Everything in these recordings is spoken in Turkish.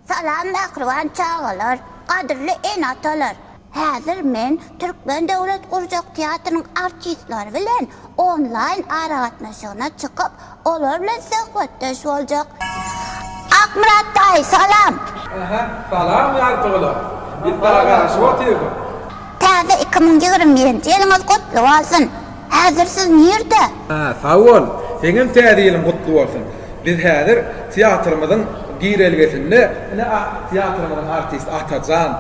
Salam Mehriban çağalar, qadrli enatalar. Häzir men Türkmen Döwlet Gurjak Teatrınyň artistleri bilen online aragatnaşygyna çykyp, olar bilen söhbetdeş boljak. Akmurat daý, salam. Salam ýartygylar. Biz daha garaşyp otyrdyk. Täze 2020-nji ýylyňyz gutly bolsun. Häzir siz nerede? Sag ol. Seňem täze ýylyň gutly bolsun. Biz häzir teatrymyzyň giýrelgesinde, teatrymyzyň artist Atajan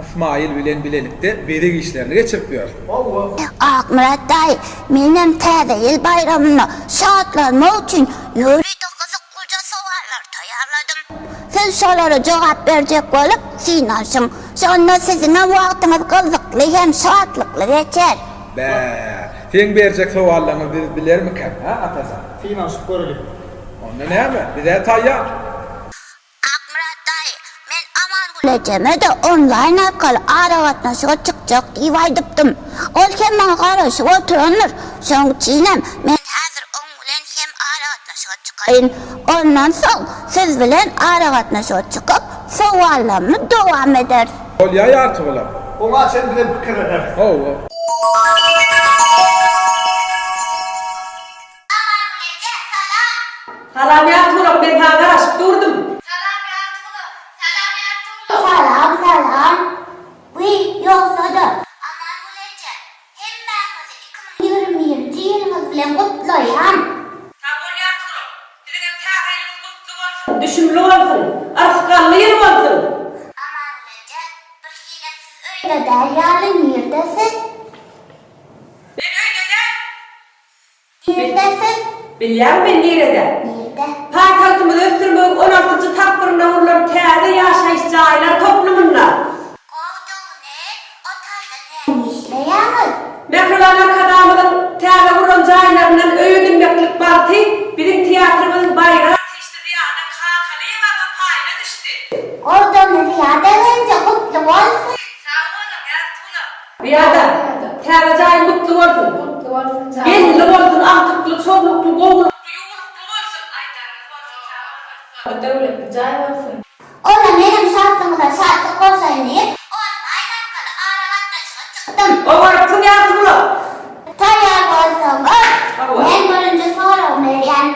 İsmail bilen bilelikde berig işlerini geçirip ýör. Akmurat daý, menem täze ýyl bayramyna şatlanmak üçin ýöreýde gyzyk gulja sowallar taýýarladym. Siz şolara jogap berjek bolup synaşyň. Şonda siziň wagtyňyz gyzykly hem şatlykly geçer. Sen berjek sowallaryňy biz bilermiken, Atajan? Synaşyp görelim. Onda näme? Bize taýýar. Akmurat daý, men aman gulejeme de online arkaly aragatnaşyga çykjak diýip aýdypdym. Ol hem maňa garaşyp oturanlar. Şoň üçinem men häzir oň bilen hem aragatnaşyga çykaýyn. Ondan soň siz bilen aragatnaşyga çykyp, sowallarmy dowam eder. Bolýar ýartygylar. Oňa sen bilen pikir eder. Salam ýartygylar, ben ha garaşyp durdum. Salam. Yoksa da aman guleje. Hemmämizi 2020-nji ýylyňyz bilen gutlaýan. Salam ýartygylar, dilegem täzeýiniz gutly bolsun, düşümli bolsun, arsykanly ýyl bolsun. Aman guleje, bir hileksiz öýde dälýaly ýerdesiz. Ben öýde däl. Ýerdesiz? Bilýär ben nerede? Nerede? Paýtagtymyzy ösdürmek 16-njy tapbyryna urulan täze ýaşaýyş jaýlar toplumynda. Gowduny, otayda näme işleýäňiz? Mehriban akademiyanyň täze urulan jaýlaryndan öýdünmeklik barty, bizim teatrymyzyň baýra artisti diýany Kakaly baba paýna düşdi. Gowduny ýa-da önce gutly bolsun. Sag bolun ýartygylar. Ýa-da täze jaýy gutly bolsun. Gelli bolsun, aktyply, çoglukly, gowlukly, ýuwlukly bolsun. Aýdarynız bolsun. Döwletli jaý bolsun. Ola menem şartymyza şartlyk bolsaýyn diýip, online arkaly aragatnaşyga çykdym. Obar ýartygylar. Taýýar bolsaňyz, men birinji soraw berýän.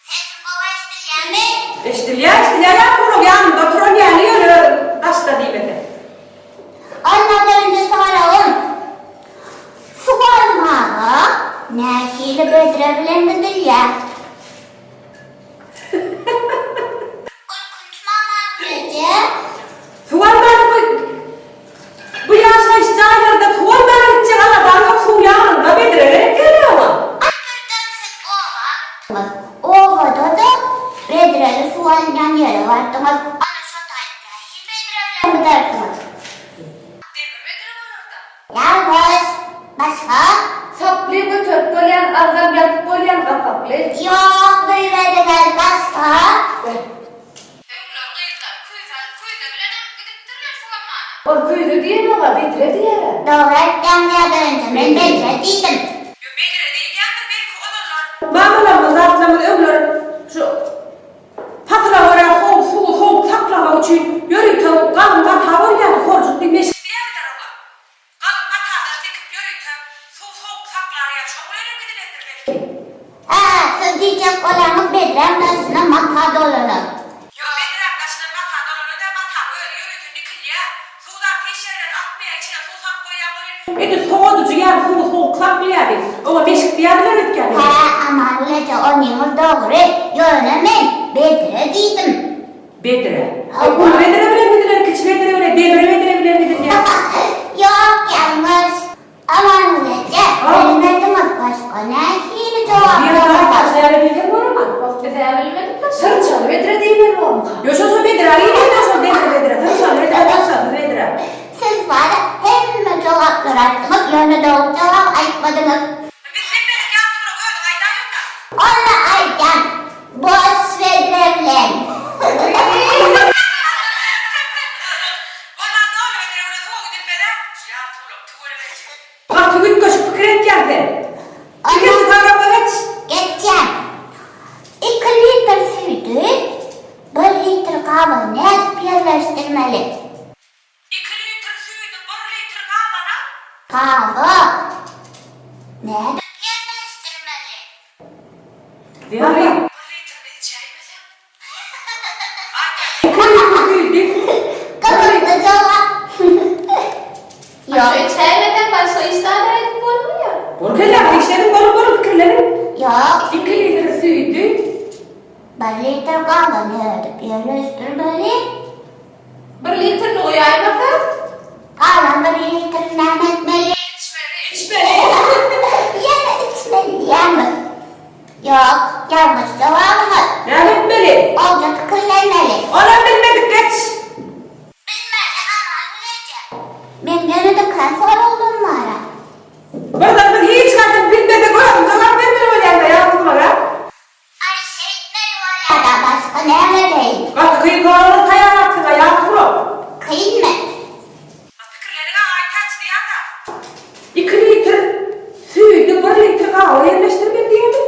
Sesim gowy eşdilýärmi? Eşdilýär ýartygylar, ýanymda turan ýaly ýöre daşda diýmedi. Onda birinji sorawym. Suwalmaga nähili bedre bilen gidilýär. Bu ýaşaýyş jaýlarynda suwalmagy için adam ýok, suw ýanynda bedrerek gelýär. Ovada da bedreli suwalgan ýere bardyňyz. Ana şo taýda nähili bedre bilen gidersiňiz. Ýalňyz, başga? Saply götürüp bolýan, azam ýatyp bolýan gapaply. Ýok, beýlediler başga. Ol köýde diýenler, bedre diýer. Dogry aýtdan ýa-da men bedre diýdim. Yo bedre diýýändir, belki olarlar. Mamalaryň zatlamyň öňleri şu patla wara sow saklamak üçin ýöreýän galynga tabolýan horjukly meşik diýerler oga. Galyn gatadan dikip ýöreýän sow saklarýar, şoňlaryp gidilendir belki. Siz diýjek bolanyň bedre nasyna mata dolalar. Yo bedre gaşyna mata dolalar da mata öýle ýöreýän dikilýär. Suwda teşerler atmaýar, içine sow sak goýýan bolar. Edi sowadyjy ýar sow saklaýar. Oga meşik diýerler etken. Aman guleje onuňyz dogry. Ýönemen bedre diýdim. Bedre. Bu bedre bilen gidiler, kiç bedre bilen, bedre bilen gidiler. Ýok, ýalňyz. Aman guleje, bilmediňiz başga nähili jogap Sırçalı bedre diýmeler bolma. Yo şo bedre diýmeler, şo bedre. Sırçalı bedre. Siz bana hemme jogaplar aýtdyňyz, ýöne dogry jogap aýtmadyňyz. Biz hemmelik ýapdyryp öýdük aýdaýynda. Ona aýtdan, boş bedre bilen. Ondan dogry bedre bilen sow gidilmede. Ýapdyryp töwere berýär. Bak tügüt köşüp pikir etýärdi. Pikir tarapy Geçen. 2 litr süýdü, 1 litr demeli. 2 litre süydü, 1 litre kahvana. Kahve. Nerede yerleştirmeli? Yani 1 litre ne içeyim? 2 litre süydü. Kıvırdı cevap. Yok. Çevreden başka işler edip olmuyor. Burkeler, işlerin bolu fikirlerin. Yok. 2 litre süydü. 1 litre kahve nerede yerleştirmeli? 1 litre ne uyarmasın? Kahve 1 litre ne etmeli? İçmeli. Yeme içmeli yeme. Yok. Yanlış cevabımız. Ne etmeli? Olca tıkırlenmeli. Ona bilmedik geç. Bilmeli aman nece. Ben gene de kanser oldum bana. Buradan bir hiç kadın bilmedik oğlum. Cevap vermeli o yerde yazdılar ha. Ay şeytmen var ya da başka nerede değil. Bak kıyık oğlanın tayan aksına yazdılar. Kıyın mı? Fikirlerine ait kaç diye da. 2 litre süydü, 1 litre kahve yerleştirme diyelim.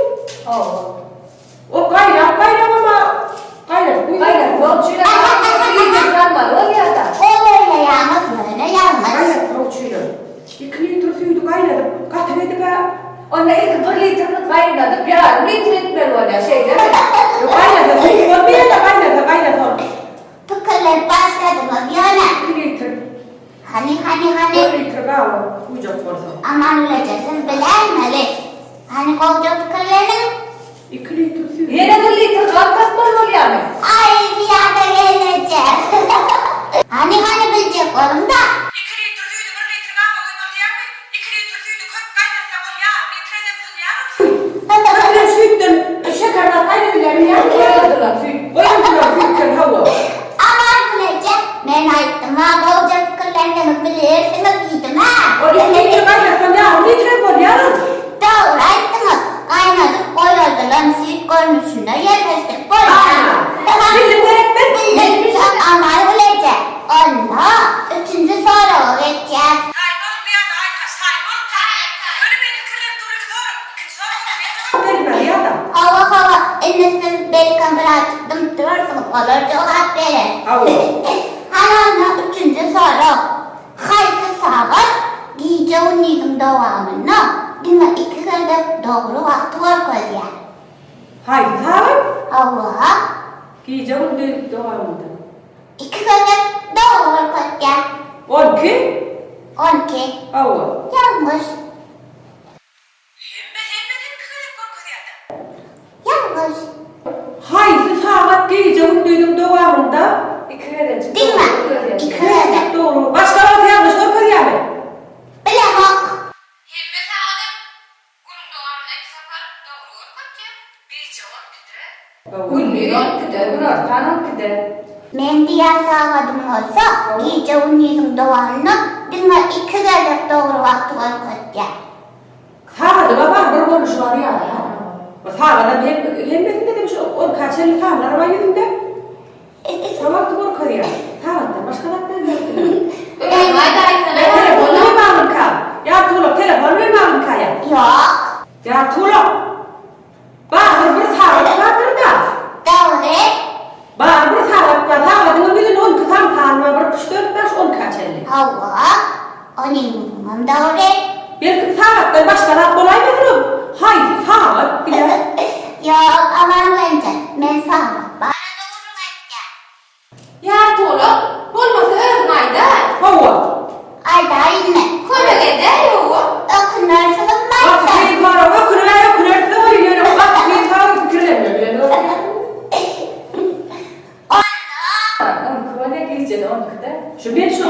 O kaynak ama kaynak bu. Aynen, yolcuyla bir var o yerde. O böyle yalnız böyle yalnız. Kaynak yolcuyla. 2 litre süydü kaynadı. Katılıydı be. Onda ilk 1 litrelik kaynadı, bir litre etmeli oraya şey değil mi? Yok kaynadı. Süydü. Bir yerde kaynadı. Tıkırlar başladı mı yana? 2 litre. 1 1 litre kahve. Uyacak varsa. Aman öleceksin bilenmeli. Hani kovca tıkırların? 2 litre süydü. Yine 1 litre kalkatmalı oluyor mu? Ay bir yerde gelecek. Hani bilecek oğlum da. 2 litre süydü, 1 litre kahve uymadı diye mi? 2 litre süydü, kaynatsa ol ya. Litre edemsin ya. Öyle süydün. Şekerden kaynadılar ya. Koymadılar süt. Oyuncular sütten hava. Aman ölecek. Ben ayıttım ha kovca tıkırlarını bilirsiniz gittim ha. Oraya litre kaynatsam ya. Litre koy ya. Doğru ayıttınız. Kaynadık koyuldular. Süt koymuşsun da yerleştik koy. Bildim öğretmen. Bildim sen aman ölecek. Allah. 3. soru geçeceğiz. Saymol bir yana aytaş. Saymol. Öyle bir fikirler duruyor doğru. Sonra verme ya da. Hava. Siz bel kamera çıktım durursunuz. Olur cevap verin. Hanımla 3. soru. Haysi sağır giyeceğin devamını dime 2 kere doğru vakti var koyuyor. Haydi sağır. Hava. Giyeceğim de devamında. 2 kere doğru var koyuyor. 12. 12. Hava. Yanlış. Hemme dedim kırık korkuyor ya. Yanlış. Haydi sağır giyeceğim dedim devamında. 2 kere çıktı. Değil mi? 2 kere. Doğru. Başka bir yanlış korkuyor ya. Bilemok. Hemme sağladım. Bunun doğamına bir sefer doğru kaçıyor. Bir cevap gider. Gülmüyor gider. Bunlar tanım gider. Men diğer sağladım olsa giyeceğin devamını dime 2 kere doğru vakti var koyuyor. Sağırdı baba bir konuşuyor ya. Sağırdı hemme dedim şu 10 kaçırlı sağırlar var yüzünde. Sabah da korkuyor ya. Sağırdı başka baktan geldi. Telefonu mu alın ka? Ya Tuğla telefonu mu alın ka ya? Yok. Ya Tuğla. Bağır bir sağlık vardır da. Doğru. Bağır bir sağlık var. Sağlıkını bilin 10 kıtam kanma. Bir 3-4-5-10 kaçırlı. Hava. Onun doğru. Belki sağlıktan başka rahat olaymadım. Haydi sağlık bile. Yok aman bence. Ben sağlam. Bana doğru edeceğim. Ya Tuğla, olmasa öğretmeydi. Hava. Ayda inme. Kola gider yok. Okunursunuz Bak bence. bir var o okunuyor da oynuyor. Bak bir var fikirlemiyor. Kola giyeceksin 10 kadar. Şu ben şu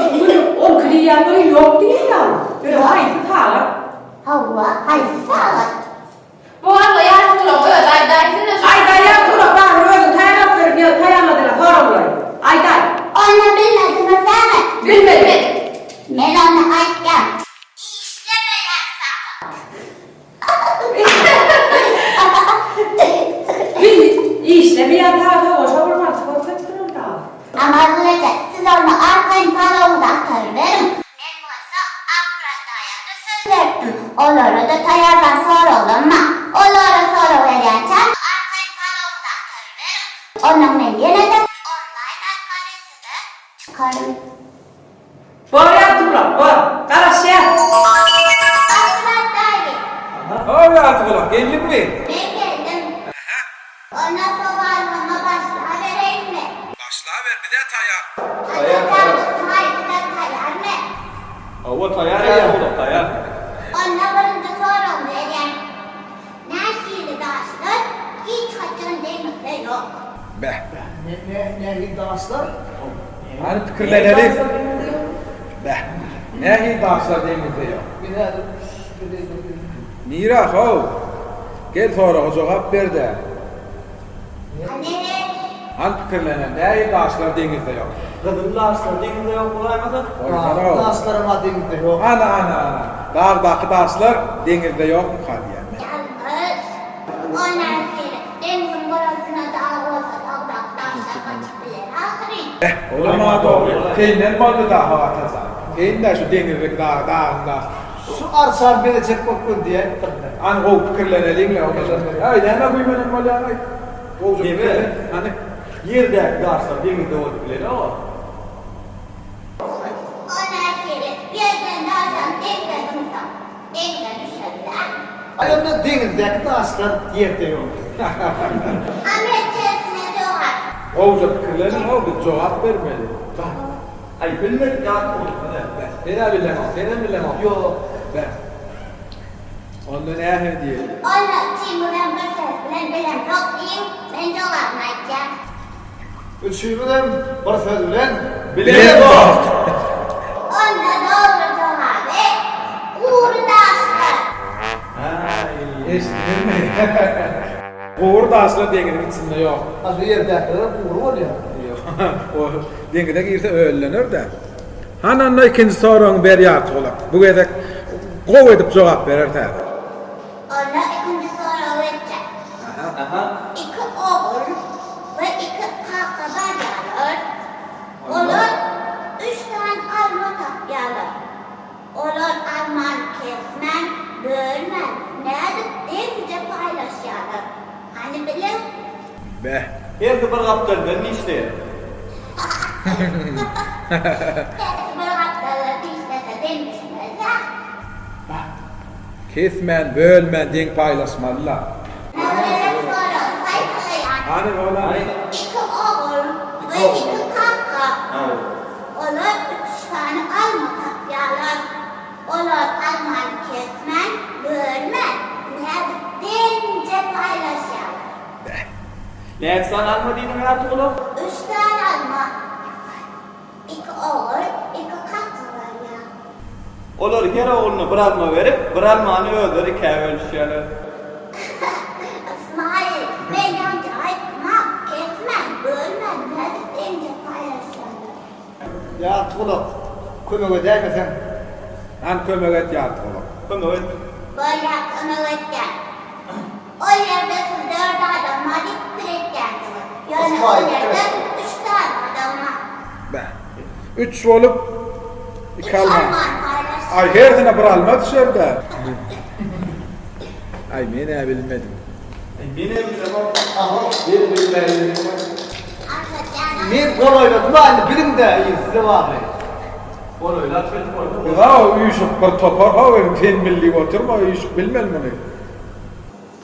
10 kliyen böyle yok değil ya. Böyle haydi sağlık. Hava. Haydi sağlam. Bu arada ya Tuğla kola dersine Ayda ya Tuğla bağır öyle tayanmadılar sorunları. Ayda. Onu bilmediniz değil mi? Bilmedim. Ben onu açacağım. İşlemeyen sağlam. Bir işle bir yatağa boşa vurmaz. Korkattırır da. Ama öylece siz onu arkayın para uzakları verin. Ben olsa Akrata'ya da söz verdim. Onlara da tayarlar sonra olur mu? Onlara sonra verirken arkayın para uzakları verin. Onun ben yine de online arkadaşı da Karım. Bor yaptım lan, bor. Karaş ya. Akrat dayı. Abi artık ola, geldin mi? Ben geldim. Ona soğanlama başla vereyim mi? Başla ver, bir de tayar. Açacağım ısmayla tayar mı? Hava tayar ya, oğlum tayar. Ona birinci sorum vereyim. Neşili daşlar hiç haçın denizde yok. Be. Ne iddiaslar? Hani fikirlenelim. Be. Ne hidaslar denizde yok. Mira hov. Gel sonra cevap ver de. Hani Hani fikirlenen ne hidaslar denizde yok. Kızıllı aslar denizde yok olaymasın. Oysana o. İddiaslarıma denizde yok. Ana. Dağdaki daşlar denizde yok mu kalıyor? yalnız onlar kere denizin burasına dağ olsa dağda daşlar kaçıklar. Aferin. Olama doğru. Keynen balı da hava atacak. Keynen şu denizlik dağında. Su arsan verecek bakın diye. Hani o fikirlenelim ya. Ay deme kuymanın balı ay. O Değil mi? Hani Yerde aslar denizde olup bilir ama. Onlar kere yerden daşlar denize dursa denize düşerler. Ayında denizdeki taşlar yerde yok. Ahmet çeşme doğar. Oğuz'a fikirlerin o bir cevap vermeli. Ay bilmek ya oğlum. Seni bilemem, seni bilemem. Yok. Ben. Ondan ne hediye? Onlar çimuren bir sesle bilen çok diyeyim. Ben dolanmayacağım. Üçüncüden bir söz bilen Bilen bak. Onda doğru cevabı uğur daşlar. Eşittin mi? Uğur da asla dengenin içinde yok. az bir yerde kuru oluyor. O dengede girse öğlenir de. Hananla ikinci sorun beri artık ola. Bu gece kov edip cevap verir tabi. Onda ikinci soru verecek. İki oğul ve iki kaka baryalar. Olur üç tane alma tapyalar. Olur alman kesmen, bölmen. Nerede denge paylaşıyorlar. Hani bilin? Be. Her bir kaptan ben ne işte? Bir haftalar işlese demişmezler. Kesmen, bölmen, denk paylaşmalılar. Nerede soru sayıklayan. Hani ola? İki oğul ve iki kaka. Olur üç tane alma tapyalar. Olur alman kesmen, bölmen. Nerede denge paylaşıyorlar. Ne sen almadığın hayatı oğlum? Üç tane alma. İki oğul, iki kaka var ya. Olur her oğluna bir alma verip bir almanı öldürür kevölüşüyorlar. İsmail, ben yanca ayıkmam, kesmem, bölmem, nerede denge paylaşıyorlar. Ya tuğluk. Kömük ödeyemesen. Hani kömek et yartık ola. Bunu öyle. Böyle kınılıkken. O yerde siz dört adam var, ittirekkensiniz. Yani o İsmail, yerde evet. üç tane adam var. Be. Üç olup Üç iki alma. alman paylaşıyor. Ay herdine bir alma dışarıda. Ay ne bilmedim. Benim bile bak. Aha. Bir bilmedim. Arkadaşlar, Bir gol oynadım da bilim de iyi size var. Onu öyle atıyordum orada. Ya o uyuşup bir topar hava fen milli oturma uyuşup bilmem bunu.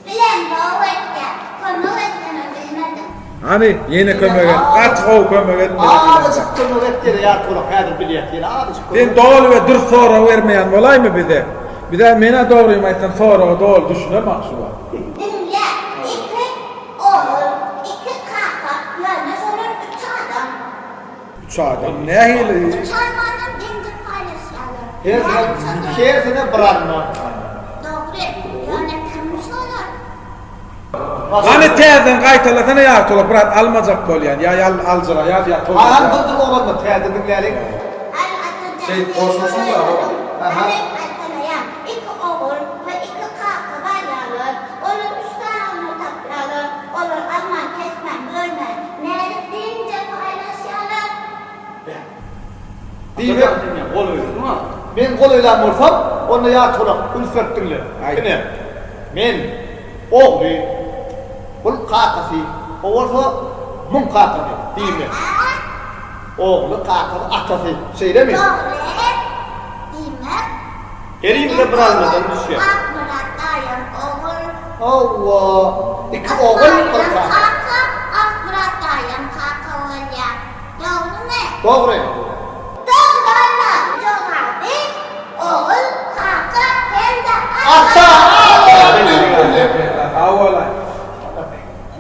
bilen boğukken, konu etmemi bilmedim. Hani yeni kömek et. At o kömek etmedi. Ağacık kömük et yere ya tuğluk. Hadi biliyet yine ağacık Sen kömük. doğru ve dur sonra vermeyen olay mı bize? Bir de mene doğruyum aysan sonra o doğru düşünemem şu var. Dünya iki oğul, iki kaka, yani sonra üç adam. Üç adam ne hile? Üç almanın denge paylaşıyorlar. Her sene bir alma. Doğru, yani kırmış olur. Hani teyzen kaytalasana ya tola bırak almayacak bol yani. Ya alcıra ya tola. Ağam buldur oğlanla teyzenin gelin. Şey, koşmasın da o. Aha. İki oğul ve iki kaka baryalar. Olur üç tane alma tapyalar. Olur alman kesmen, bölmen. Nerede denge paylaşıyorlar. Değil mi? Gol öyle değil mi? Men gol oylan bolsam, onu ya tuğluk. Ülfettinle. Ay. Yine. Men oğlu. Bul kakası. O olsa mum kakası. Değil mi? Oğlu kakın atası. Şeyle mi? Doğru. Demek. Gerim de bralmadan düşüyor. Akmurat dayım oğul. Allah. İki oğul Dayım bir kaka. kaka. Akmurat dayım kaka olya. Doğru mu? Doğru. Doğru. Doğru. Oğul kaka hem de Ata. Havalar.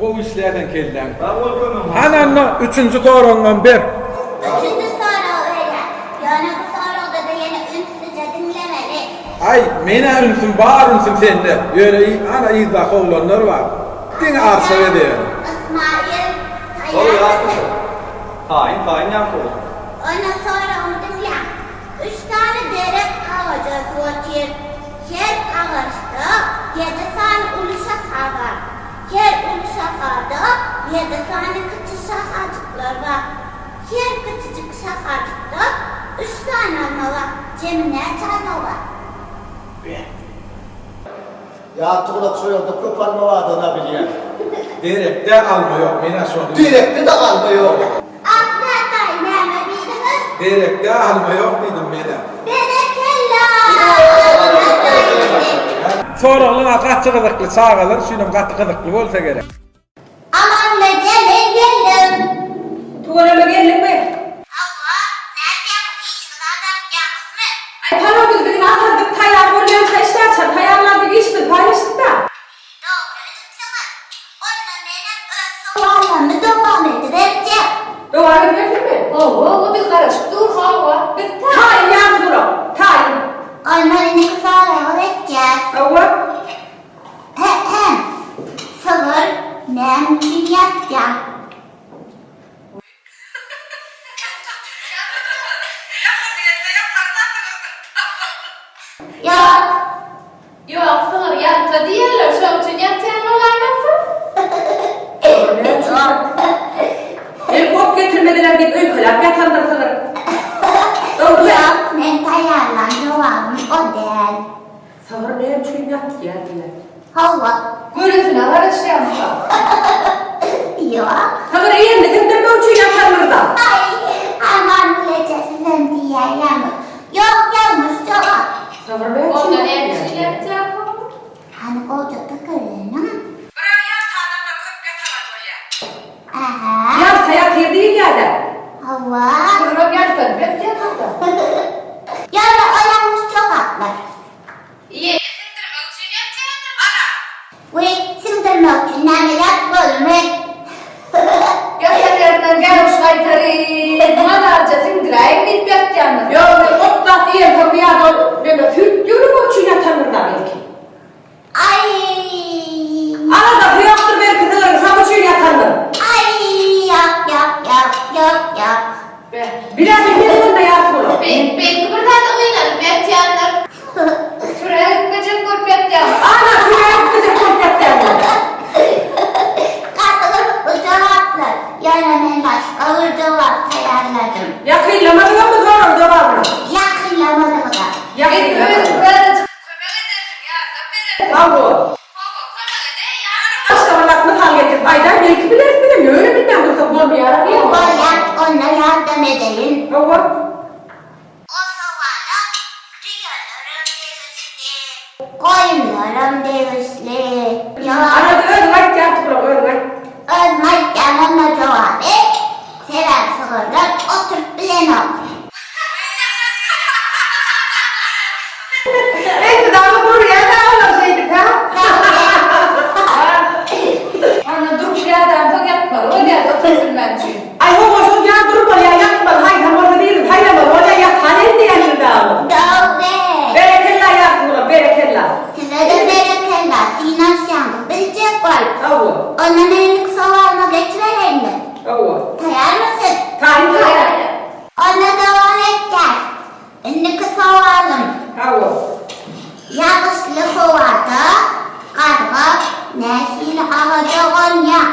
Bu işlerden kelden. Ben korkuyorum. Ananla üçüncü sorundan bir. Üçüncü soru öyle. Yani bu soruda da yine ünsüzce dinlemeli. Ay mena ünsün bağır ünsün sende. Öyle ana izah olanlar var. Dine arsa ediyor. İsmail Oluyor Tayyar arkadaşlar. Hain yapıyor. Ondan sonra onu dinle. 3 tane derek ağacı soğutur. Yer ağaçta 7 tane uluşak ağar. Yer uluşak ağda 7 tane küçük şakacıklar var. Yer küçücük şakacıkta 3 tane alma var. Cemine tane var. Ya tuğlak soyuldu köpanma vardı ne bileyim. Direkte almıyor. Mena şunu. Direkte de kalmıyor. Aklatay neme bildiniz? Direkte almıyor dedim mena. Berekella. Sorunun katı kıdıklı sağılır. Şunun katı kıdıklı olsa gerek. Aman ne gelin geldim. Tuvaleme geldik mi? Hava nereden bu işin adamcağımız mı? Ay paramız bizim atırdık tayar bolyan taşlar çar tayarlardık iştir paylaştık da. Doğru tutsana. Onunla benim soğanlarını devam ettireceğim. Doğru gördün mü? Oo, bir karışık dur hava. Bitti. Tayin yandı bura. Tayin. Onların kısaları öğreteceğiz. Hava. Hem. Sığır nemki yapacağım. Yok. Yok, sınır yattı diyorlar. Şu an için yatağın olaymasın. Yok. El kop getirmediler bir ülkeler yatandır sınır. Doğru ya. Yok. Ben tayarlan cevabım o değil. Sağır benim çöyüm yattı geldiler. Hava. Gülüsüne karışıyormuş. Yok. Sağır iyi mi? Kimdir bu çöyüm yatandır da? Ay. Aman bileceksin diye yanlış. Yok yanlış cevap. Sağır benim Ondan çöyüm en yattı. şey yapacak. Hani koca takılığına. Buraya yatağında köp yatamaz oraya. Aha. Yat hayat değil yerde. Hava. Kırıp yattı. Bitti yattı. Yani o yanlış cevaplar. İyi. Sindirmek için yatacaktır. Ana. Ve sindirmek için ameliyat bulmak. Gösterlerinden gelmiş kaytarı. Manarca sindirayım bir bet yanır. Ya otlat diye bir yerde böyle Türk yürü bu çöyüm yatandır da belki. Ay. Arada hıyaktır belki kızılır. Sağır çöyüm yatandır. Ay. Yok. Biraz bir de yattı bunu. Ben buradan da oynarım. Bet yanır. Şuraya gitmeyecek bu bet yanır. Ana şuraya bize kop yatandır. Katılır bu cevaplar. Yani ben başka bir cevap ayarladım. Yakınlamadın mı zor cevabını? Yakınlamadım da. Ben Yakınlamadın. böyle kömel edersin yardım verin. Bravo. Baba kömel eder yardım. Başkalarına hal getir. Aydan belki biliriz bilemiyor. Öyle bilmem bu kapı bir ara değil mi? Böyle ona yardım edeyim. Bravo. O zamanla diyalarım devişli. Koyunlarım devişli. Ya Arada öyle vakit yattı bırak öyle vakit. özmek yanına cevap et. Sever sığırlar oturup bilen ol. Neyse daha dur ya ne olsaydık ha? Ana dur şuradan çok yapma. O geldi oturtulmam için. Ay hoş ol ya durma ya yatma. Hayır tam orada değiliz. Hayır ama orada yathanen diyenler de alın. Doğru. Berekella yattı buna berekella. Size de berekella. Sinan şanlı bilecek var. Bravo. Onun elini kısa varma geçireyim mi? Bravo. Tayar mısın? Tayin tayin. Ona devam edeceğiz. Elini kısa varım. Bravo. Yağışlı havada karga nesil ağaca oynar.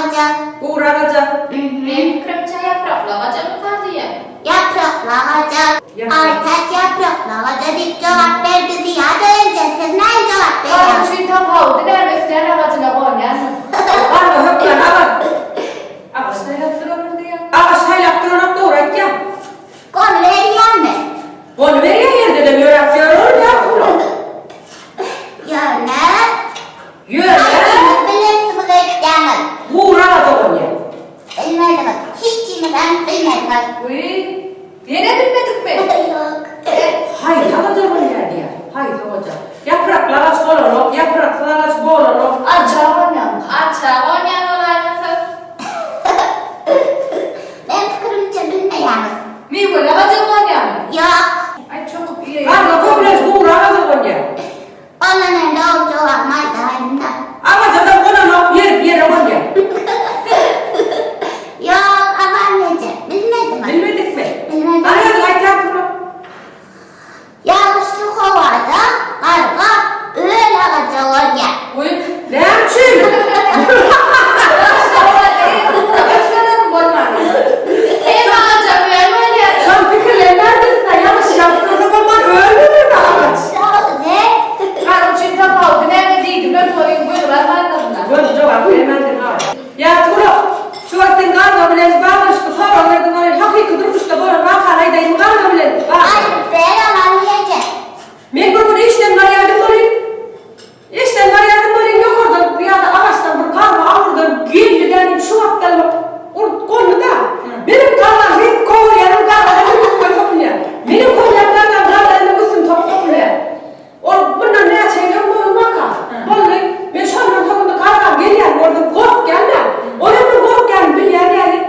ağacı. Uğur ağacı. Benim kremçe yapraklı ağaca mı kaldı ya? Yapraklı ağacı. Yaprak. Aytaç yapraklı ağacı deyip cevap verdi Ziyade önce. Siz ne cevap Karım veriyorsunuz? şu tam havlu nervesler ağacına koyan. Karnı höplen ağaç. Ağaçta yaptırılır diye. Ağaçta yaptırarak doğru etken. Konu veriyor mu? Onu veriyor yerde de yapıyor ya. Yöne. Yürü. Aytaç bilirsiniz etkenler. Uğur ağacı konya. Bilmediniz. Hiç ben bilmediniz. Uy. Yine bilmedik mi? Yok. Hayır ağaca konya diye. Hayır ağaca. Yapraklı ağaç kolanok, yapraklı ağaç kolanok. Aça oynayalım. Aça oynayalım olaylasın. Ben fikrimce bilmeyenim. Miguel ağaca oynayalım. Yok. Ay çok iyi. Karnı köpüleş uğur ağaca konya. Onun önünde olduğu olmaydı elimde. Ağaca da kolanok yer bir yere konya. Yok ama anneciğim bilmedim. Bilmedik mi? Bilmedim. Araya da yaptırma. Yağışlı kovada karga öyle ağaca oynuyor. Uy. Ne yapayım? Sen fikirlerini neredesin? Yanlış yaptığın zaman ölmedin mi ağaç? Böyle cevap vermedin ağaç. Ya Tuğrul, şu vaktin karga bilen bağırmış ki sonra verdin oraya hakiki durmuş da böyle bakanaydı karga bilen. Ay ben anneciğim. Ben bunu işten var yardım olayım. İşten var yardım olayım yok orada bir yerde ağaçtan bir karga avurdan girdi dedim şu vaktan konu da. Benim kargam bir kovul yanım kargalarım üstüme topluyor. Benim kovulyan kargalarım üstüme topluyor. Bundan ne açayım bunu bakar. Vallahi ben şu an ortamda kargam geliyor orada kork gelme. Onun kork gelme bir yani.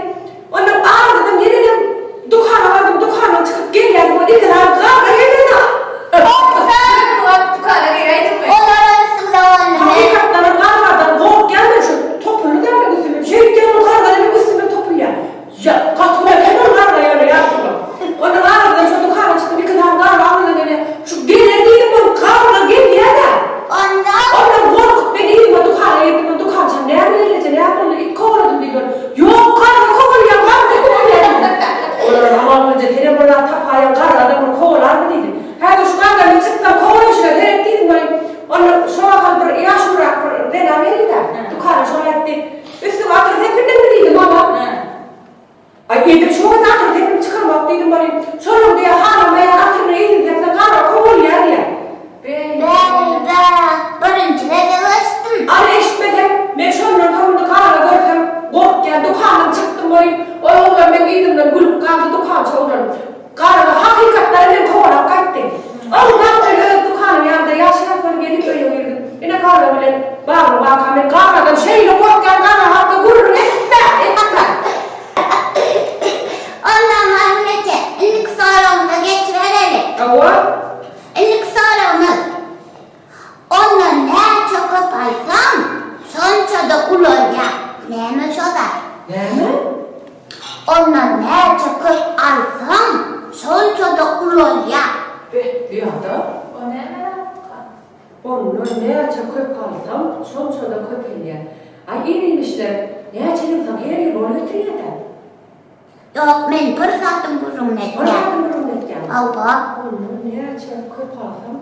Onun ağırladım yeniden dukana vardım dukana çıkıp geliyor. O iki tane karga yeniden. Onlar arasında oynuyor. Hakikaten kargadan kork gelme şu topunu gelme üstüme. Şey gelme kargalarım üstüme topluyor. Ya katına hemen karga yani yaptım. Onun ağırladım şu dukana çıkıp iki tane karga ağırladım geliyor. Şu geliyor değil bu karga geliyor da. Ondan Ondan korkup ben iyiyim o dukana yedim o dukana sen ne yapıyorsun ne yapıyorsun ilk kovaladım diyor. Yok karga kovalıyor karga kovalıyor. Ondan aman önce telefonlar tapaya karga adamı kovalar mı dedi. Her şu karga çıktım kovalıyor şuna gerek değilim böyle. Ondan şu an bir yaş bırak ben Amerika'da dukana şöyle etti. Üstüme atır hepimden mi dedim ama. Ay yedim şu an atır hepim çıkarmak dedim böyle. Sonra diye hanım veya atırını yedim hepsi karga kovalıyor diye. birinci de çalıştım. Ara eşitmedim. Ben şu an ortamında karga görsem kork geldi. Dukanım çıktım böyle. O oğlan ben giydim gülüp kaldı dukan çoğulan. Karga hakikatleri ben kovarak kaçtı. Ondan böyle dukanın yanında yaşayakları gelip öyle girdim. Yine karga bile bağlı bakan ben kargadan şeyle kork geldi. Karga hakka gurur etme. Ondan anneciğim ilk sorumuza geçirelim. Ama İlk sorumuz. Onunla ne çok yaparsam sonuçta da uluyacak. Neymiş o da? ne mi? Onunla ne çok yaparsam sonuçta da uluyacak. Bir anda. O ne merak? Onun ne açık köpalsam sonuçta da köpeliyor. Ay iyiymişler. Ne açılırsam her yıl onu götürüyor da. Yok ben fırsatım kurum Bana etken. yardım edin yani. Allah. Onu ne açık köpalsam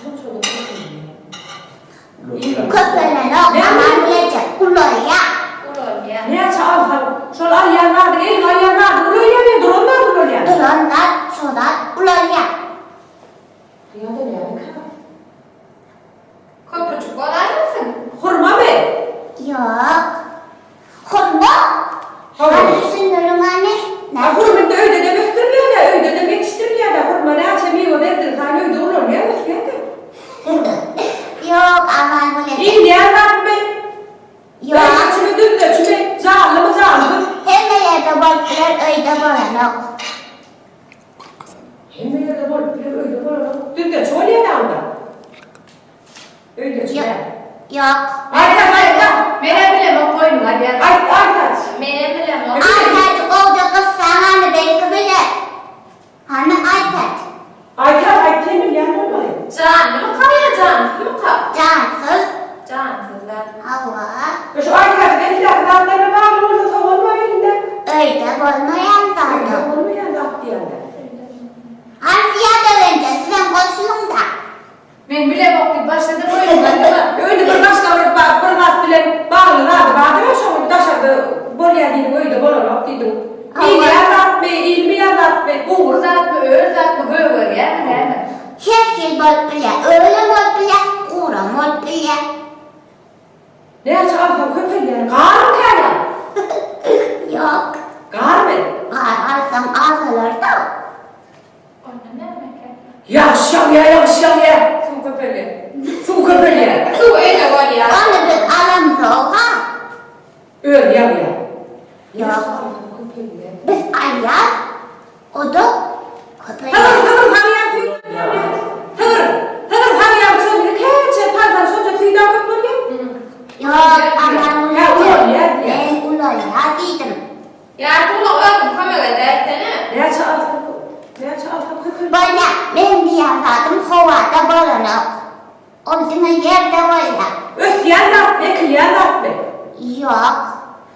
sonuçta da köpeliyor. Köpeğine ama anneciğim uluyacak. Ulan ya. Ne açık alsam şöyle ayyanlardır, elin ayyanlardır. Bunu yemiyordur, onlar da böyle yani. Duranlar şuradan uluyacak. Ya da ne yani? Köprücük kolay mısın? Hurma mı? Yok. Hurma? Hurma. Hani sınırım anne? Ya hurma da öyle de göstermiyor da, öyle de yetiştirmiyor da. Hurma ne açamıyor derdir, hani öyle olur ya, gösteriyor da. Yok aman bu ne? İyi ne anladın mı? Yok. Ben içimi dün de çünkü canlı mı canlı? Hem de yerde baktılar öyle böyle yok. Hem de yerde var, öyle böyle. Dün de çoğu yerde aldı. Öyle çoğu. Yok. Yok. Aytaç, Aytaç. Mene bile mi koyun hadi ya? Aytaç. Mene bile mi? Aytaç oldu kız sen hani belki bile. Hani Aytaç. Aytaç, Temel yanına mı? Canlı mı kalıyor cansız mı kalıyor? Cansız. Cansız lan. Hava. Şu Aytaç, ben bir dakika, dedim öyle bana dedim. Allah. İyi anlat be. Bu zat mı, öyle zat mı, böyle böyle ya, değil mi? Her şey bol bile, öyle bol bile, kura bol bile. Ne açalım köpeği? Kar mı kaya? Yok, Kar mı? kar alsam ağzılar da. Anne ne demek ya? Yavaş ya. Su köpeği. Su öyle var ya. Onu biz alamız oha. Öyle ya. Yok, biz ayaz, o da köpeği. Tamam hanıyam söyle. Keçe pardon söyle tüyden köpeği. Yok, aman Ya, ulan ya. ben ulan ya dedim. Ya bunu öldüm kamerada etsene. Ne açalım köpeği? Böyle ben diyasadım havada balonu. Olduğunu yerde var ya. Öf yanlat be, kıyanlat be. Yok,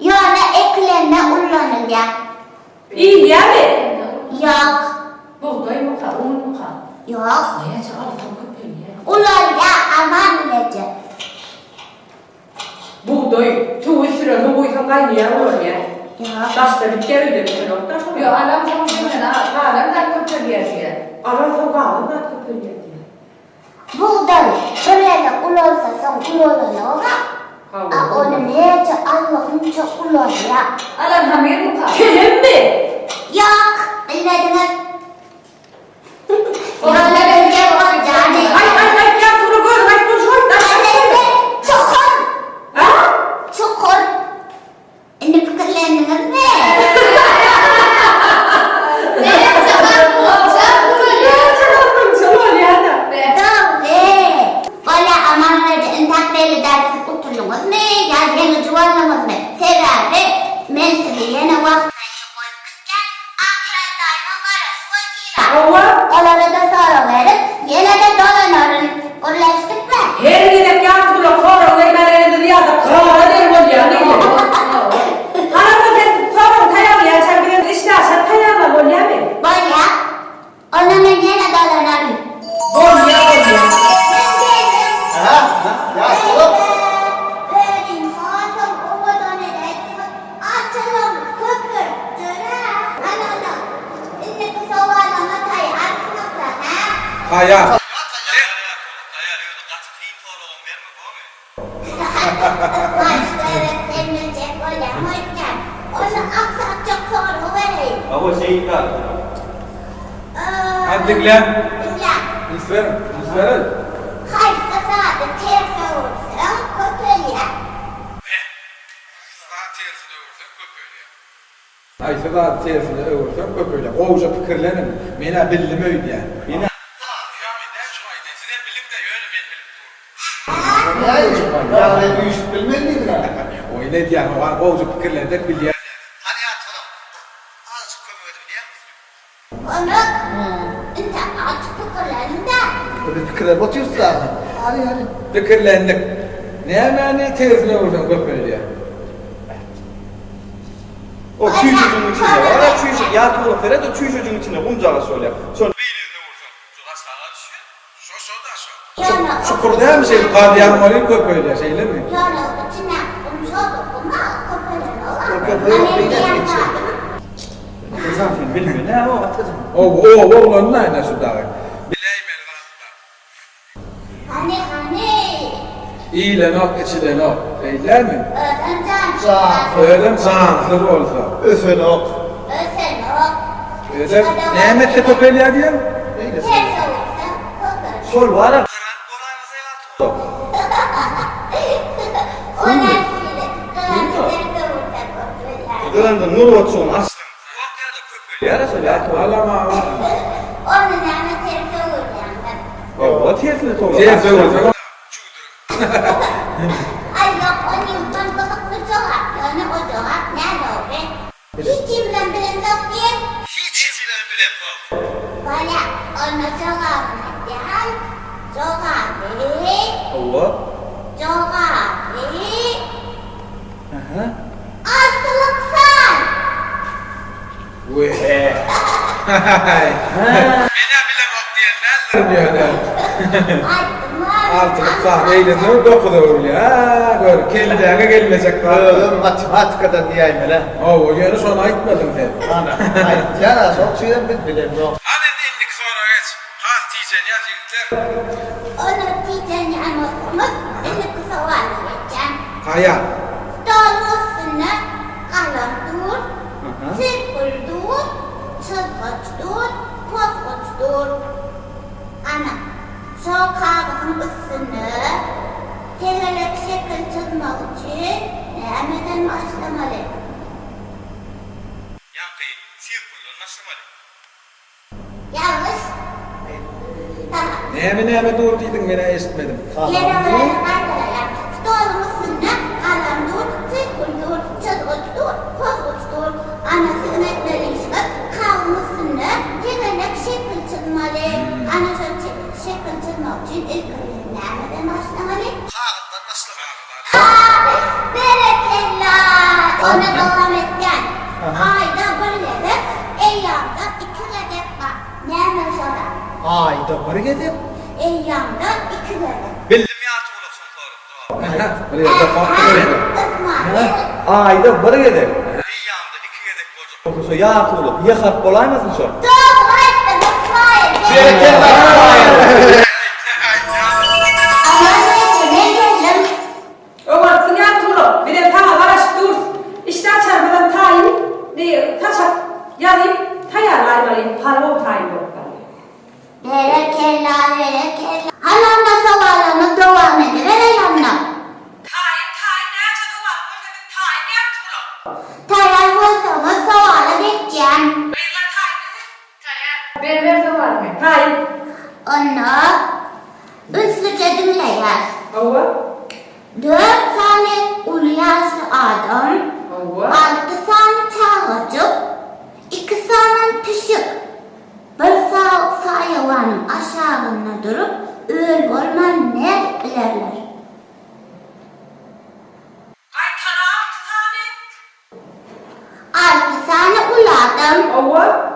yani eklerine kullanılıyor. İyi ya be. Yok, Buğday mı kal, un mu kal? yok. Ne açalım köpeği ya? Ulan ya aman nece. Buğday, tuğu sıra, bu boyutan kaynıyor olur ya. Yok. Taşla bir kere de bir nokta. Yo adam sana demeden ha, adam da kötü bir şey. Aran sokağı da köpeği ya. Buğday, şöyle ulolsa sen ulolunu ola. Onu nece Allah'ım çok ulol ya. Adam hamir mi kal? Kim mi? Yok, bilmediniz. Oğlum, Böyle ne bir şey var yani. Ay gel bunu gör, ay bunu şöyle. Çukur, Ha? çukur. Ne fikirlendiniz mi? Ne yapacağım bu? Sen bunu ya. Çalın ya da. Doğru. Böyle amanlarda intakleri dersi kurtuldunuz mu? Ya yeni cuvalınız mı? Sebebi ben size yeni vakit Allah. onları da sonra verip yine de dolanırım. Ulaştık mı? Her gidip yatırla kora vermelerinde ya da kora der bu ya. Ne gibi? Hanımda ben sorun tayar ya. Sen bir işte sen tayarla bu ya mi? Böyle onunla yine dolanırım. Bol ya. Ben geldim. Ha? Ya oğlum. Benim ağzım ovadan edecek. Açalım köpür. Dıra. Anladım. Şimdi bu soğanlama tay açmakla ha? Hayat. Başta evet senince böyle hocam. Onu aksak çok sonra vereyim. Ama şey kal. Hadi lan. Bilmem. İsverin. Kaysa saati ters olsun köpür ya. Ayşe daha tersine öğürsem köpöyle. Oğuca fikirlenim. Mena bildim öyle yani. Yine Ya ben bir iş bilmem miydim ya? Öyle diyen o an oğuca fikirlendik biliyor. Onu inta aç kukularında. Böyle fikirler batıyorsun da. Hadi. Fikirlendik. Ne yani tersine öğürsem köpöyle ya. o tüy çocuğun içinde var ya tüy çocuğun. Ya tuğla Ferhat o tüy çocuğun içinde kumcağa söyle. Sonra Yani Çukur değil mi şey? Kadiyan var köpöyle şeyler mi? yani içine umşol dokuma köpürler olan. O köpüğü Hani beynine bir geçiyor. yapmadım. zaten bilmiyor ne ama atacağım. Oğlanın aynı şu dağı. Hani İyilen ok, içilen ok. Şeyler mi? öğrencan. Sağ. Öyle mi? Sağlıklı olsa. Öfen ok. Ösen o. Öyle Mehmet'le köpöyle diyen. Ters olursa köpür. Sol var ya. Onlar şimdi karanlıkta olursa köpürler. Kıranda nur olsun astım. Ya söyle ya. Alama. Onun yanı ters olur yani. O tersine tuğla. Ters öğürsem. Ay yok onun ben babaklı çoğak. Yani o çoğak nerede olur? Hiçimden bilen yok diye. Böyle onu çoğak neden? Çoğak değil. Allah. Çoğak değil. Aha. Altılıksan. Vay. Bana bile bak diyenler diyor. Altımlar. Altılık sahneyle ne dokudu ya. Gör kendine gelecek var. Matematikadan niyeyim hele. O yeri sonra aytmadın sen. Ana. Ay yana çok şeyden bilmiyorum yok. Hadi indik sonra geç. Has diyeceksin ya yigitler. Onu diyeceğini anlatmamız beni kısa vazgeçeceğim. Kaya. Stolun üstüne kalem dur, sirkül dur, çizgiç dur, kozguç dur. Ana, şu kağıdın üstüne telelek şekil çizmek için nereden başlamalı? Yankı, sirkulyon başlamalı. Yanlış. Tamam. Neme dur deydin beni eşitmedim. Yere böyle arkadaşlar, stolun üstüne kalem dur, sirkül dur, çizgiç dur, kozguç dur. Anası ünetleriyse kağıdın üstüne telelek şekil çizmeli. Ana şu şekil çizmek için ilk nereden başlamalı? Kağıttan başlamalı. Berekeller. Ona devam etken. Ayda bir gedip, eyyamda iki gedip var. Ne mesela? Ayda bir gidip. Eyyamda iki gedip. Bildim ya tuğlasın sonra. Buraya da farklı öyle. İsmail. Ayda bir gidip. Yağımda iki gidip olacak. Olsa yağ tuğlu. Yıkap olaymasın sonra? Doğru ettin İsmail. Berekeller. Ama ne geldim? O vaktin yatırıp bir de tamam araç dur. İşte açarmadan tayin diye taçak yazayım tayarlaymalıyım. Paramı tayin yok bana. Berekeller, berekeller. Hala sorularımız devam edilir yanına. Tayin nerede duvar? Burada bir tayin yaptırıp. Tayar olsanız soruları bekleyeceğim. Beyler tayin nedir? Berber var mı? Tayin. Onu üstlüce dinleyin. Ova. 4 tane ulu yaşlı adam, Ova. 6 tane çağırcık, 2 tane pişik. Bir sayıvanın aşağısında durup öl olman ne bilirler. Ay kana 6 tane. 6 tane ulu adam, Ova.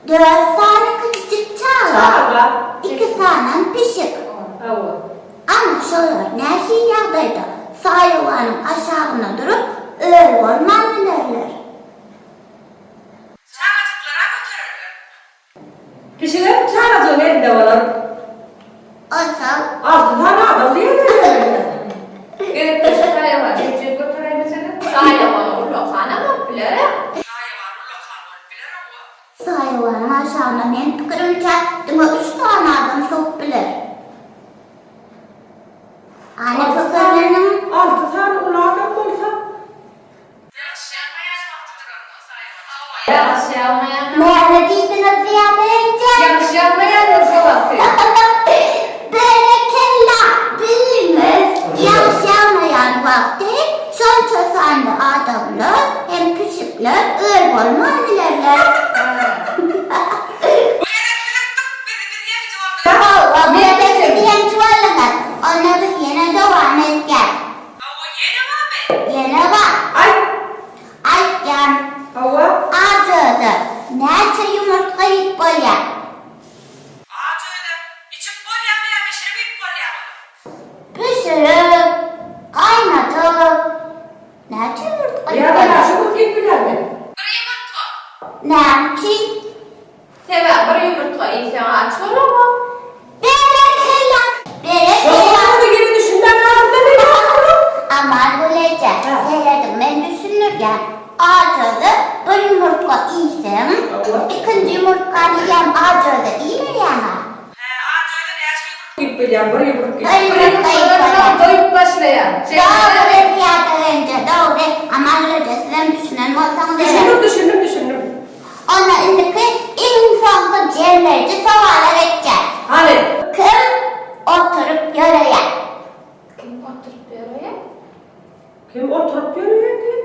4 tane küçücük çağır, Çağla. 2 tane pişik. Ova. Ama şöyle ne yağdaydı sayıvanın aşağısında durup öl olman bilirler. Çağırdıklara götürürler. Kişilerin çağıracağın elinde olan Olsa 6 tane adam değil mi? Evet, taşıraya var. Gece götüreyim mesela. Sahaya var. Ulla kana mı bile? Sahaya var. Ulla kana mı bile o? sayıvanın aşağısında benim fikrimce dima 3 tane adam çok bilir. Anne fikirlerinin 6 tane ulardan olsa. Yaşayan yaşmaktadır o sahaya var. Yaşayan nerede değildiniz ziyadece? Yaşamayan o vakti. Berekella biliniz. Yaşamayan vakti son çözende adamlar hem küçükler öl olman bilirler. Bu yere kılıktık. Bir diye bir cevap ver. O bereketi diyen çuvallar. Ona biz yine devam edeceğiz. O yeni mi abi? Yine var. Ay. Ayken Ova. acıdı. Nerede yumurta yiyip böyle? Ağacı öyle. İçip bol yapmaya pişirip bol yapalım. Pişirip, kaynatıp. Nerede yumurta yiyip Ya böyle? da şu kutlayıp bilerler. Bir yumurta. Nerede? Sever bir yumurta insan aç olur mu? Berekella. Berekella. Yoksa gibi düşünden ağzına ne yapalım? Aman böylece seyredim ben düşünürken acıdı bir yumurta yiysem ikinci yumurta yiyem acıdı iyi mi yani? Ağacı öyle ne yaşıyor? Git bilen bir yumruk git. Bir yumurta yiyip Doyup başlayan. doğru fiyatı verince doğru ama öylece sizden düşünen olsanız evet. Düşündüm. Ona indiki insanlı cemlerici soğala bekler. Hani? Kim oturup görüyor? Kim oturup böyle? Kim oturup görüyor ki?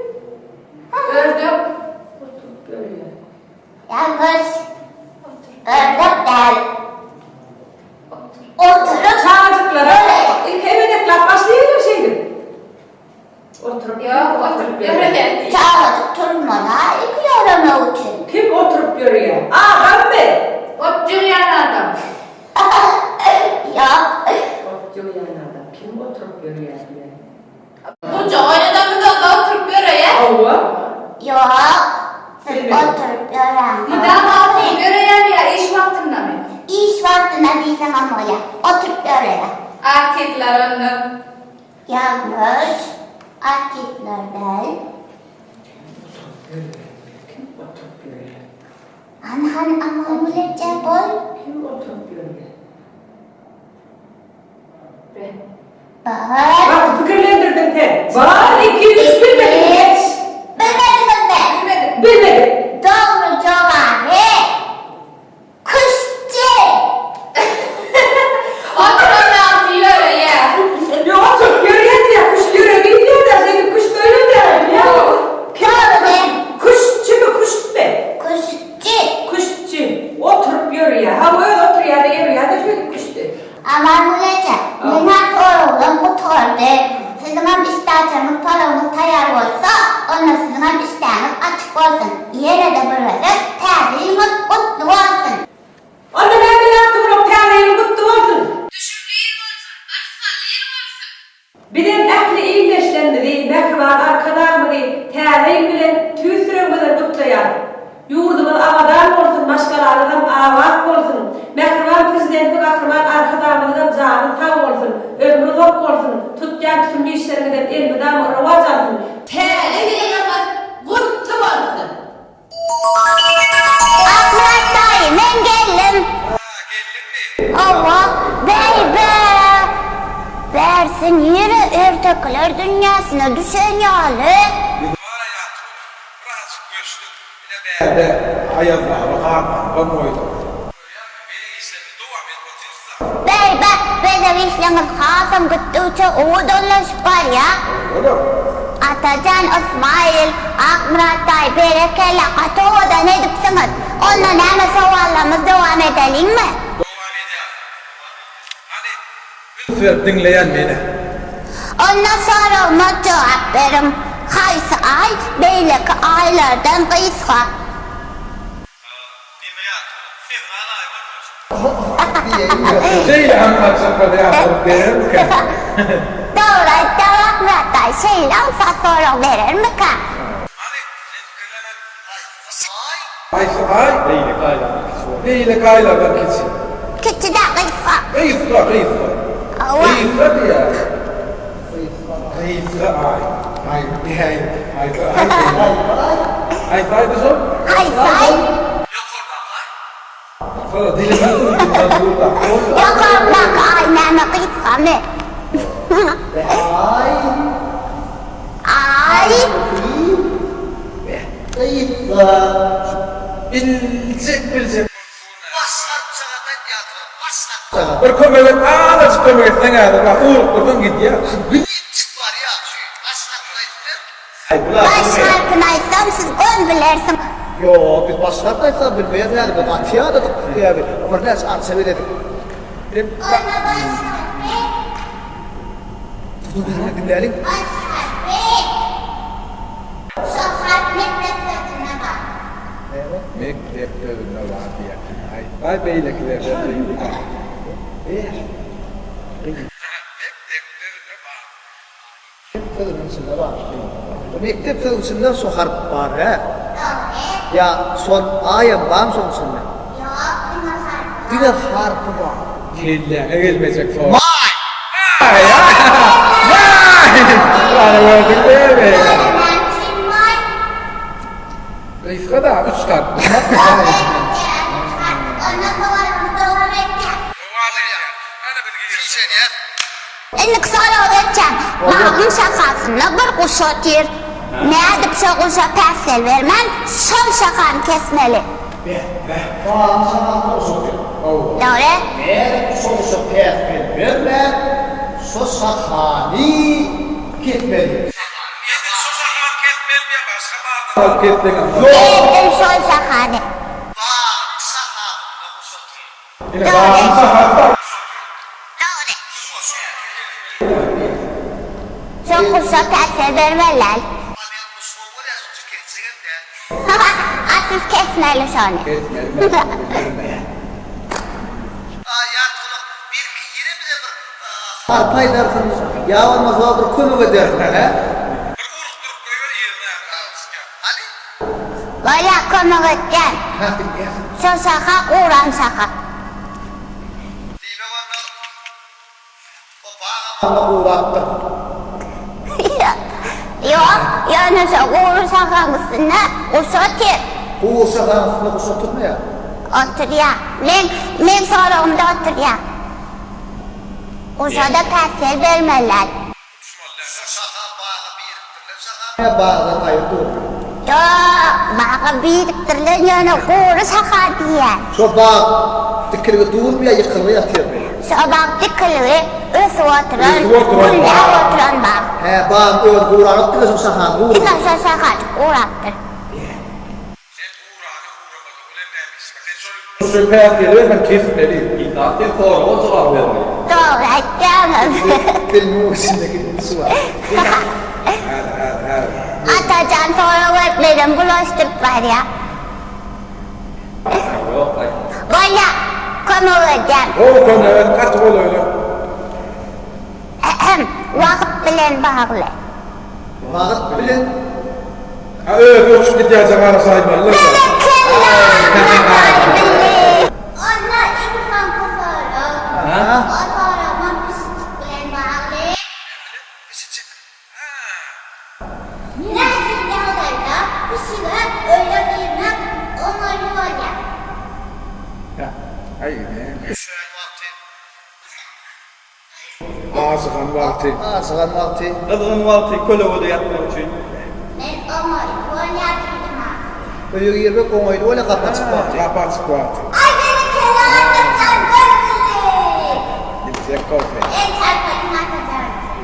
Gördüm. Oturup görüyor. Yalnız ördek değil. Oturup Çağırdıklara ilk emenekler başlayınca şeydi. Oturup Yok oturup görüyor. sana böyle. Oturup böyle. Artistler onu. Yanlış. Artistlerden. Han ama öylece boy. Kim oturup böyle? Bahar. Bak fikirlendirdin sen. Var 200 bilmedin. Geç. Bilmedin mi? Bilmedim. Doğru cevabı. Kuşçu. Oturun altı yürü ya. Ya otur yürüyen ya kuş yürü bilmiyor da senin kuş böyle der ya. Doğru de. Kuşçu mu kuş be? Kuşçu. Kuşçu. Oturup yürü ya. Ha böyle otur ya da yürü ya da şöyle kuş de. Aman öylece. Benim oğlum bu tordu. Sizin hem isterseniz paranız tayar olsa, onunla sizin hem isteğiniz açık olsun. Yere de burası, terliğiniz kutlu olsun. Anne ne yaptın o terliğini kutlu olsun. Düşünmeyin olsun. Asfaltlayın olsun. Bir de ehli iyileşlendi değil, mehriban arkadaş mı değil, terliğin bile tüysürün bile kutlu ya. Yurdumun avadan olsun, başkalarından avat olsun. Mehriban prezidentlik akırman arkadaşımızdan canı tam olsun. Ömrü zor olsun. Tutcan tutumlu işlerinden elmiden ravac alsın. Terliğin kutlu olsun. Ahmet dayı, ben geldim. Allah, baby. Versin yeri erkekler dünyasına düşen yalı. Baby, benim işlemim hasım gittiğince uğurlaşıp var ya. Atacan İsmail, Akmurat Tay, Berekeli, Katoğu'dan edipsiniz. Onunla neme sovallarımız devam edelim mi? Dinleyen beni. Ondan sonra ona cevap verin. Haysi ay, beyleki aylardan kıysa. Şeyle anlatacak kadar yapıp verir ki. Doğru, cevap Murat Tay, şeyle sonra verir mi ka? Ay, neyle kaylardan keçi. Küçü de kıysa. Kıyısla. Allah. Kıyısla diye. Kıyısla ay. Ay saydı son. Haysi. Sonra dilimizi tutuyorlar burada. Yok abla, ay neme kıysa mı? Ay. Bilecek. Bir kömürlük ağaç kömürlük sen ağaç. Bak uğurluk dursun git ya. Baş harfini açsam siz ön bilirsin. Yo, biz başlarlaysa bilmeyiz yani. Biz atiya da yani. Ama neyse arsa verelim. Ona baş harfi. Tutun dinleyelim. Baş harfi. Şu harf mektep sözüne bak. Mektep dövünme var diye. Ay beylikler dövünme var. Mektep sözünden son harf var he. Ya son ayın var mı son sınırda? Yok, buna harf. Bir de harfi var. Kelleğine gelmeyecek sonra. Vay ya! Vay! Bana gördün değil mi? Ben Çin var. Kıyıska da 3 kat. İlk soru öğreteceğim. Mağın şakasında bir kuş otur. Ne edip şu kuşa persel vermen, son şakanı kesmeli. Bağlı sana olsun. Doğru. Eğer sonuçta peygamber verme, sosakani gitmeli. Halk ettin ama. Verdim son şakanı. Bağın sahabında bu sotu. Yine bağımsa hatta. Doğru. Şu kuşa persel vermeler. Amen bu soğuk ya sotu geçsin de. Asıl kesmeli şunu. Ya toluk bir ki yine bile bir harpaylarsınız. Ya olmaz o bir konu öderler he. Hani? Böyle konu gideceğim. Şu şaka uğran şaka. Ama uğrattı. Yok, yani uğur sakalısına usatır. Bu sakalısında kusatır mı ya? Otur ya. Men sorumda otur ya. Usada pastel vermeler. Ne bağda ayırdı oldu. Yok, bağı biriktirilen yani uğur sakal diye. Şu bağ dikilge durmuyor yıkılır yatıyor be. Sabah dikili, üstü oturan, Üstü oturan bunda bağ. oturan bağ. He bağ öyle uğranıp da şu sakal uğur. Nasıl sakal uğrattır. Şu peyatıyla ben kesmeli. İnatın sonra o cevap vermiyor. Doğru, ettiğimiz. Dilin içindeki su var. Atacan sonra öğretmenim bulaştırıp var ya. Yok, hayır. Valla, konu vereceğim. O konu evet katı oluyor. Vakit bilen bağlı. Vakit bilen Ha öyle uçup gideceğim ara saymalı. Onlar insan kızarı. O sonra pislik bilen bağlı. Nasıl yağdayla pislik öyle bilmek onları var ya. Hayır ne? Ağzıgan vakti. ağzıgan vakti. Kızgın vakti kölövde yatmak için. Ben onları böyle yaptım ha. Öyle yerbe koydu öyle kapatıp vakti. Kapı açık vakti. Ay beni kenarda sen görmeli. Gidecek kahve. En çarpayım atacaksın.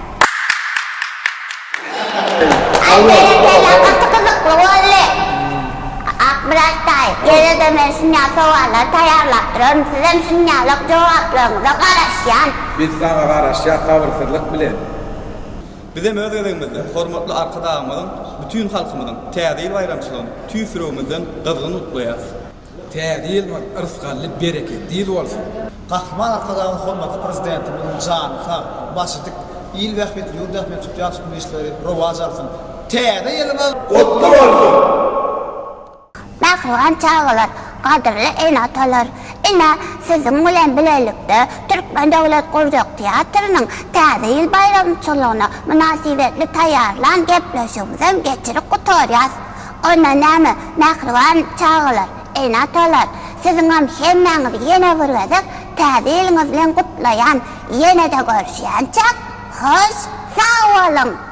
Ay beni kenarda kızıklı öyle. Akbıraktay, yere de ben sinyal soğanlar tayarlattırıyorum. Sizin sinyallık cevaplarınıza karışyan. Biz sana karşı kavırsızlık bilen. Bizim öz elimizde hormatly arkadaşlarımızın, bütün halkımızın täze bayramçylygyn tüýsürügimizden gyzgyn utlaýas. Tädil mi? Rızkallı bereketli olsun. Kahraman arkadan hormatly prezidentimizin canı sağ başydyk. İl vahmet ýurt vahmet tutýar bu işleri rowaj alsın. Täze ýelimiz Otlu olsun. Mahruan çağılar, kadırlı enatalar. Ina sizin bilen bilelikde Türkmen Devlet Kurcak Tiyatro'nun täze ýyl bayramçylygyna münasibetli taýýarlan gepleşigimizden geçirip gutarýas. Ona näme mahruan çağılar, enatalar. Sizin hem hemmeňiz ýene bir gezek täze ýylyňyz bilen gutlaýan, ýene-de görüşýänçä hoş sag bolun.